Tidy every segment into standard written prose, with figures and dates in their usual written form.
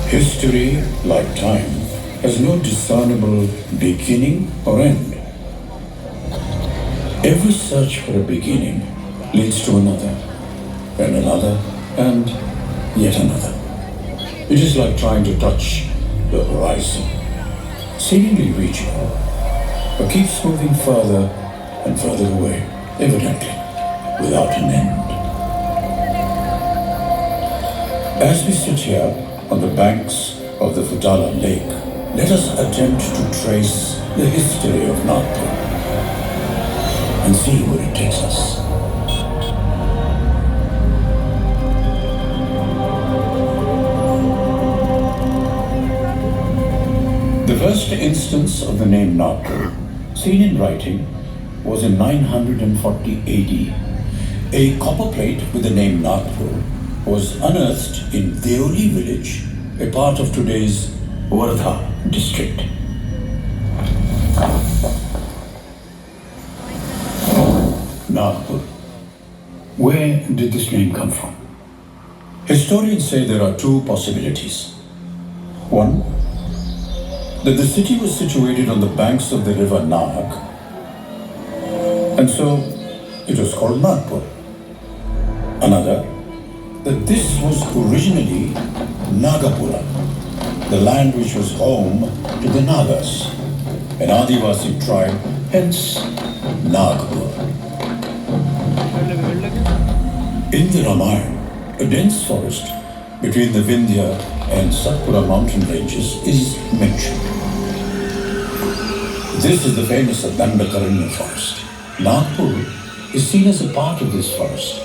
History, like time, has no discernible beginning or end. Every search for a beginning leads to another, and yet another. It is like trying to touch the horizon, seemingly reachable, but keeps moving further and further away, evidently without an end. As we sit here on the banks of the Futala lake, let us attempt to trace the history of Nagpur and see where it takes us. The first instance of the name Nagpur, seen in writing, was in 940 AD. A copper plate with the name Nagpur was unearthed in Deoli village, a part of today's Wardha district. Nagpur. Where did this name come from? Historians say there are two possibilities. One, that the city was situated on the banks of the river Nag, and so it was called Nagpur. Another, that this was originally Nagapura, the land which was home to the Nagas, an Adivasi tribe, hence Nagpur. In the Ramayana, a dense forest between the Vindhya and Satpura mountain ranges is mentioned. This is the famous Dandakaranya forest. Nagpur is seen as a part of this forest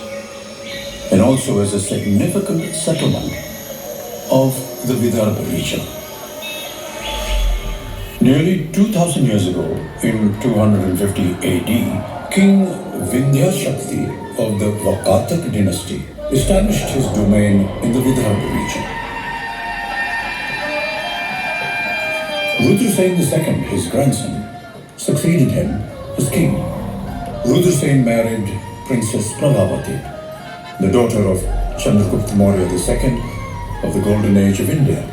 and also as a significant settlement of the Vidarbha region. Nearly 2000 years ago, in 250 AD, King Vindhya Shakti of the Vakatak dynasty established his domain in the Vidarbha region. Rudra Sen II, his grandson, succeeded him as king. Rudra Sen married Princess Prabhavati, the daughter of Chandragupta Maurya II of the Golden Age of India.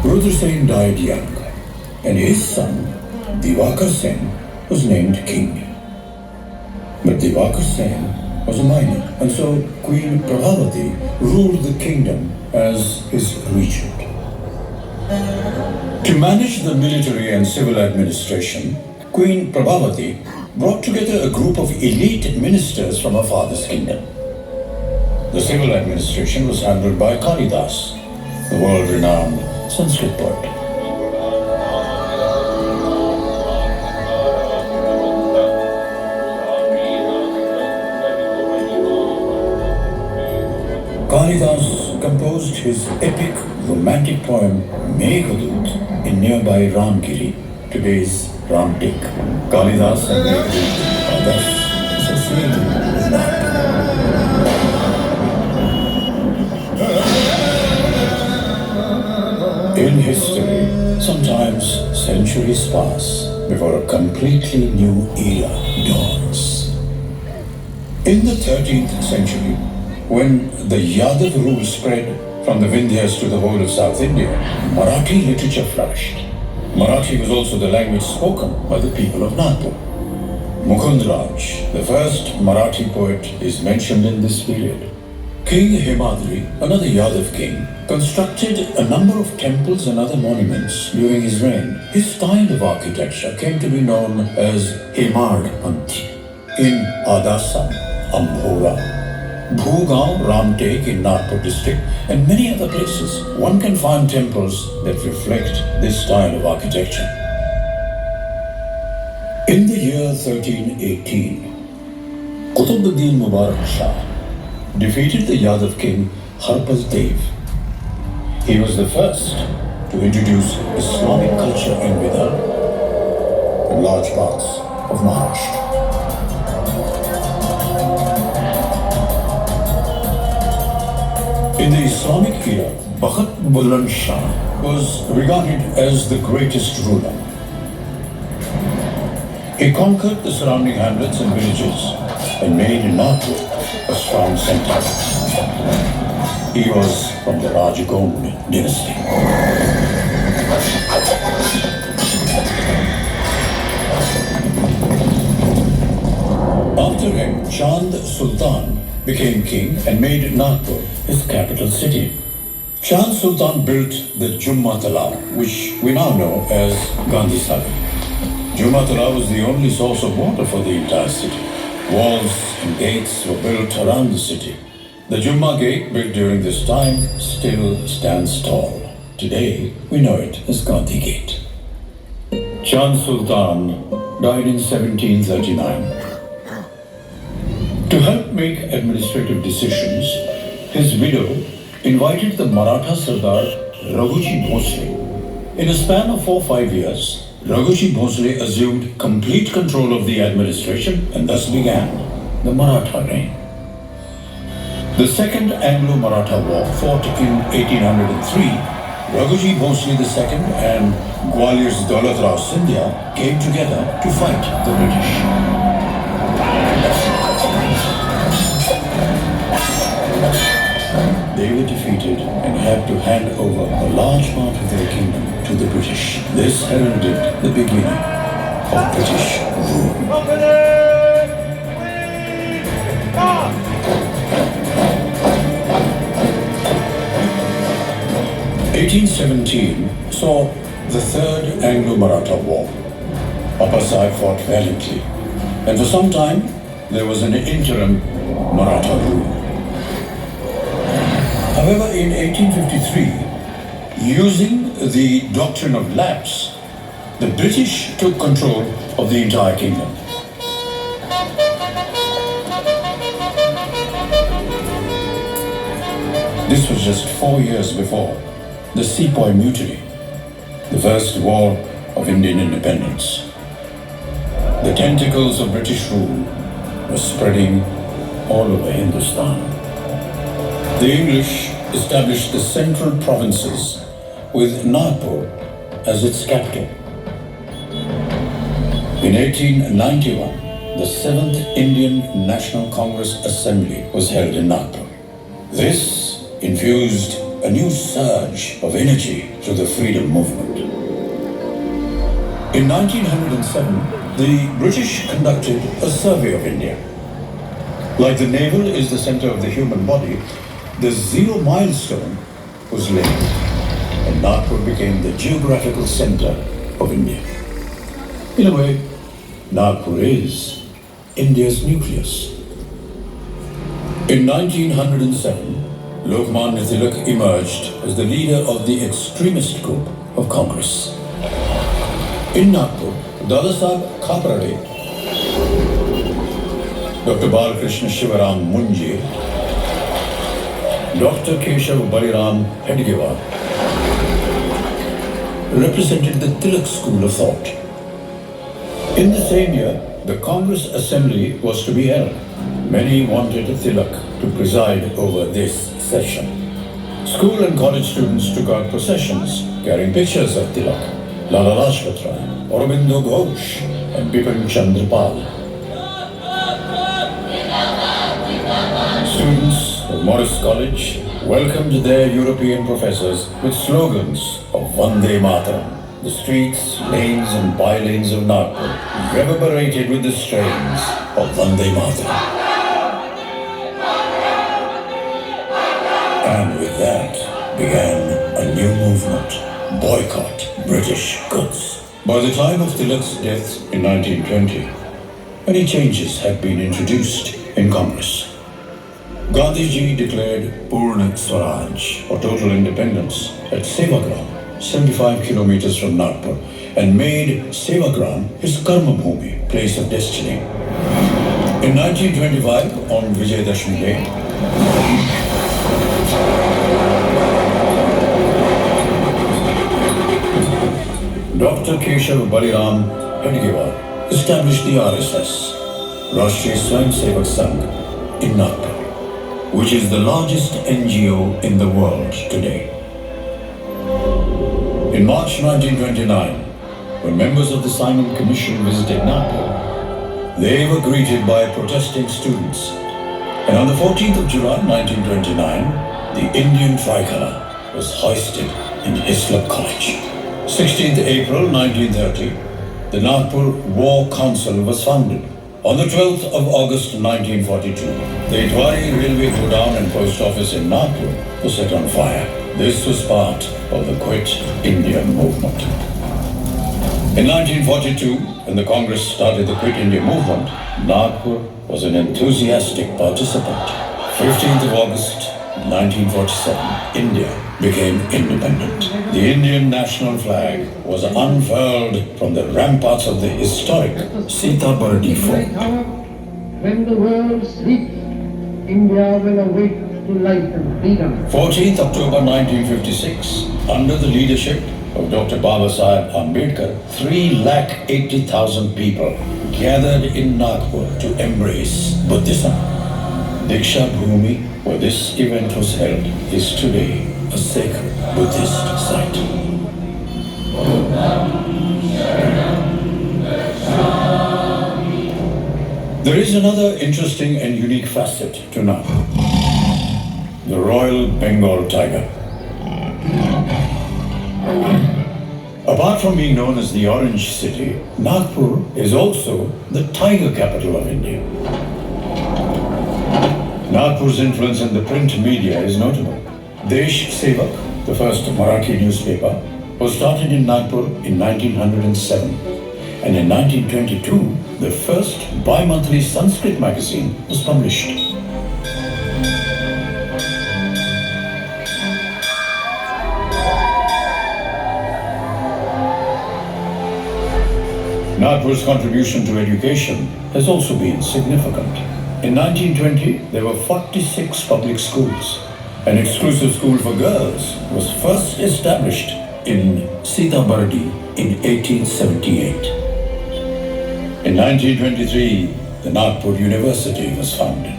Rudra Sen died young, and his son, Divakar Sen, was named king. But Divakar Sen was a minor, and so Queen Prabhavati ruled the kingdom as his regent. To manage the military and civil administration, Queen Prabhavati brought together a group of elite ministers from her father's kingdom. The civil administration was handled by Kalidas, the world-renowned Sanskrit poet. Kalidas composed his epic romantic poem Meghadoot in nearby Ramgiri, today's Ramtek. Kalidas and Meghadoot are thus associated with Nagpur. In history, sometimes centuries pass before a completely new era dawns. In the 13th century, when the Yadav rule spread from the Vindhyas to the whole of South India, Marathi literature flourished. Marathi was also the language spoken by the people of Nagpur. Mukundraj, the first Marathi poet, is mentioned in this period. King Himadri, another Yadav king, constructed a number of temples and other monuments during his reign. His style of architecture came to be known as Hemad-panthi. In Adasam, Ambhora, Bhugaon, Ramtek in Nagpur district, and many other places, one can find temples that reflect this style of architecture. In the year 1318, Qutbuddin Mubarak Shah defeated the Yadav king Harpal Dev. He was the first to introduce Islamic culture in Vidarbha and large parts of Maharashtra. In the Islamic era, Bakht Buland Shah was regarded as the greatest ruler. He conquered the surrounding hamlets and villages and made Nagpur a strong center. He was from the Rajagond dynasty. After him, Chand Sultan became king and made Nagpur his capital city. Chand Sultan built the Jumma Talab, which we now know as Gandhi Sagar. Jumma Talab was the only source of water for the entire city. Walls and gates were built around the city. The Jumma Gate, built during this time, still stands tall. Today, we know it as Gandhi Gate. Chand Sultan died in 1739. To help make administrative decisions, his widow invited the Maratha Sardar Raghuji Bhosle. In a span of 4 or 5 years, Raghuji Bhosle assumed complete control of the administration and thus began the Maratha reign. The Second Anglo-Maratha War, fought in 1803, Raghuji Bhosle II and Gwalior's Daulat Rao Scindia came together to fight the British. They were defeated and had to hand over a large part of their kingdom to the British. This heralded the beginning of British rule. 1817 saw the Third Anglo-Maratha War. Upper side fought valiantly, and for some time there was an interim Maratha rule. However, in 1853, using the doctrine of lapse, the British took control of the entire kingdom. This was just 4 years before the Sepoy Mutiny, the first war of Indian independence. The tentacles of British rule were spreading all over Hindustan. The English established the central provinces with Nagpur as its capital. In 1891, the 7th Indian National Congress Assembly was held in Nagpur. This infused a new surge of energy to the freedom movement. In 1907, the British conducted a survey of India. Like the navel is the center of the human body, the zero milestone was laid, and Nagpur became the geographical center of India. In a way, Nagpur is India's nucleus. In 1907, Lokmanya Tilak emerged as the leader of the extremist group of Congress. In Nagpur, Dadasaheb Khaprade, Dr. Balkrishna Shivaram Munji, Dr. Keshav Baliram Hedgewar represented the Tilak school of thought. In the same year, the Congress Assembly was to be held. Many wanted Tilak to preside over this session. School and college students took out processions carrying pictures of Tilak, Lala Lajpat Rai, Aurobindo Ghosh, and Bipin Chandra Pal. Students of Morris College welcomed their European professors with slogans of Vande Mataram. The streets, lanes and bylanes of Nagpur reverberated with the strains of Vande Mataram. And with that began a new movement, boycott British goods. By the time of Tilak's death in 1920, many changes had been introduced in Congress. Gandhiji declared Purna Swaraj, or total independence, at Sevagram, 75 kilometers from Nagpur, and made Sevagram his Karma Bhumi, place of destiny. In 1925, on Vijayadashmi Day, Dr. Keshav Baliram Hedgewar established the RSS, Rashtriya Swayamsevak Sangh, in Nagpur, which is the largest NGO in the world today. In March 1929, when members of the Simon Commission visited Nagpur, they were greeted by protesting students. And on the 14th of July 1929, the Indian tricolour was hoisted in Hislop College. 16th April 1930, the Nagpur War Council was founded. On the 12th of August 1942, the Itwari railway godown and post office in Nagpur was set on fire. This was part of the Quit India movement. In 1942, when the Congress started the Quit India movement, Nagpur was an enthusiastic participant. 15th of August 1947, India became independent. The Indian national flag was unfurled from the ramparts of the historic Sitabardi Fort. When the world sleeps, India will awake to life and freedom. 14th October 1956, under the leadership of Dr. Babasaheb Ambedkar, 380,000 people gathered in Nagpur to embrace Buddhism. Diksha Bhumi, where this event was held, is today a sacred Buddhist site. There is another interesting and unique facet to Nagpur: the Royal Bengal Tiger. Apart from being known as the Orange City, Nagpur is also the tiger capital of India. Nagpur's influence in the print media is notable. Desh Sevak, the first Marathi newspaper, was started in Nagpur in 1907, and in 1922, the first bi-monthly Sanskrit magazine was published. Nagpur's contribution to education has also been significant. In 1920, there were 46 public schools. An exclusive school for girls was first established in Sitabardi in 1878. In 1923, the Nagpur University was founded.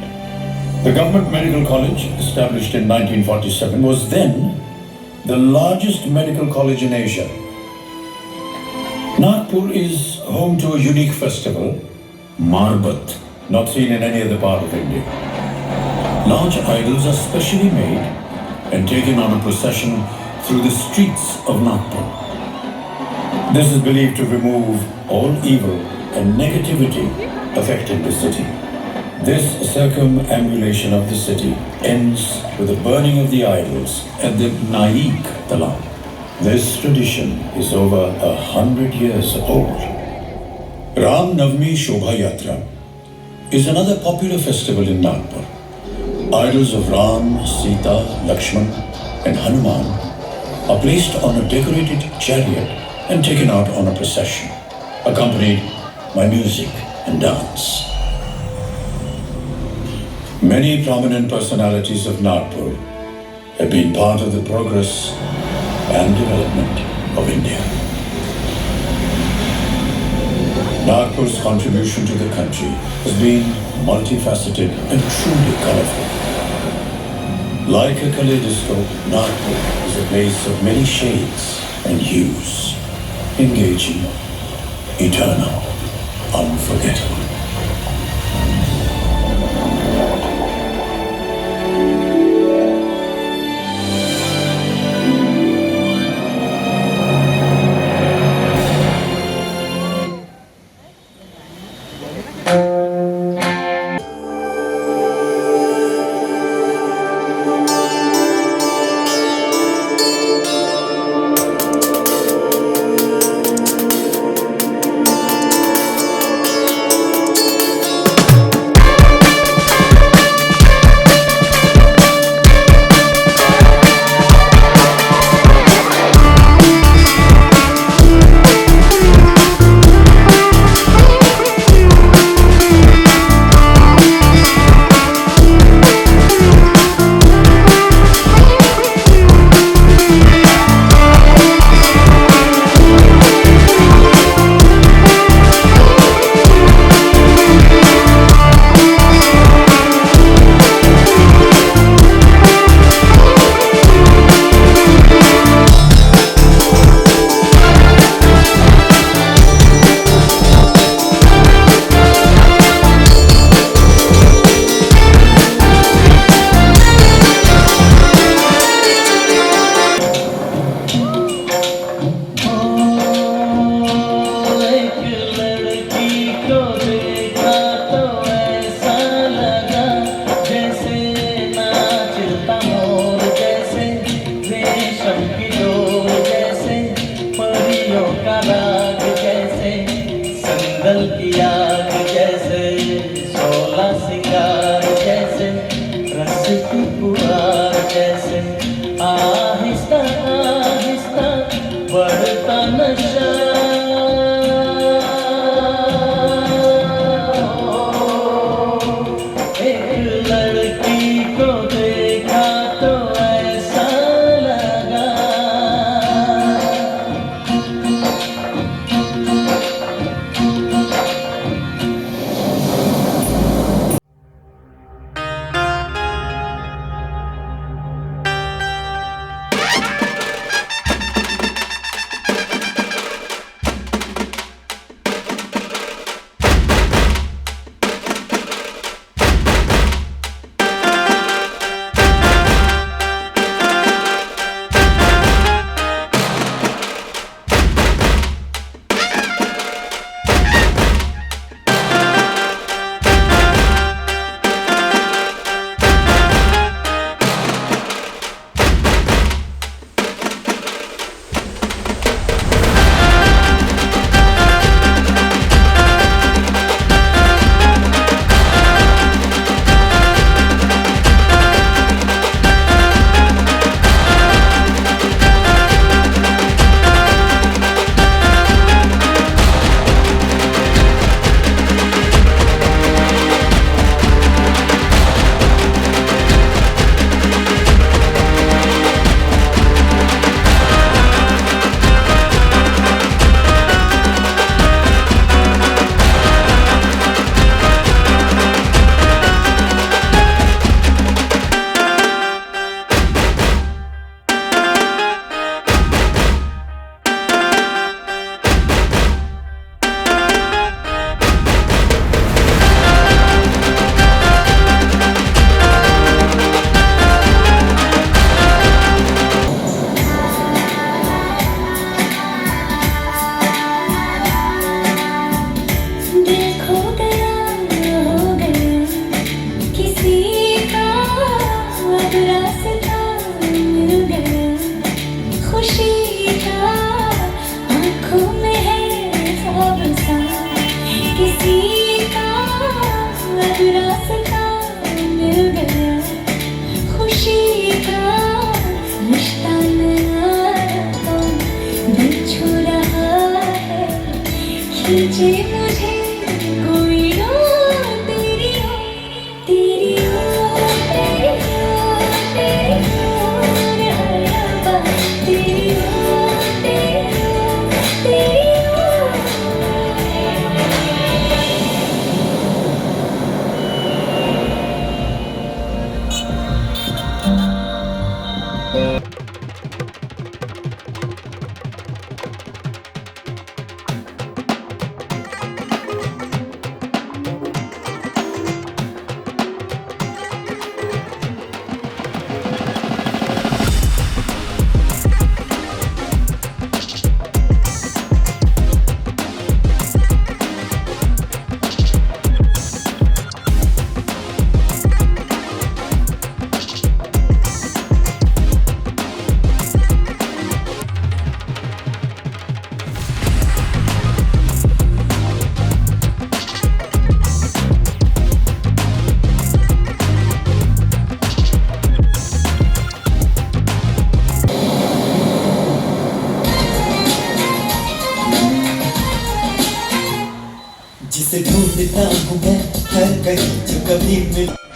The Government Medical College, established in 1947, was then the largest medical college in Asia. Nagpur is home to a unique festival, Marbat, not seen in any other part of India. Large idols are specially made and taken on a procession through the streets of Nagpur. This is believed to remove all evil and negativity affecting the city. This circumambulation of the city ends with the burning of the idols at the Naik Talam. This tradition is over 100 years old. Ram Navami Shobha Yatra is another popular festival in Nagpur. Idols of Ram, Sita, Lakshman and Hanuman are placed on a decorated chariot and taken out on a procession, accompanied by music and dance. Many prominent personalities of Nagpur have been part of the progress and development of India. Nagpur's contribution to the country has been multifaceted and truly colorful. Like a kaleidoscope, Nagpur is a place of many shades and hues, engaging, eternal, unforgettable. खींचे मुझे कोई राह तेरी हो तेरी हो तेरी हो तेरी हो रहबा तेरी हो तेरी हो जिसे ढूंढता हूँ मैं हर कहीं जो कभी मिल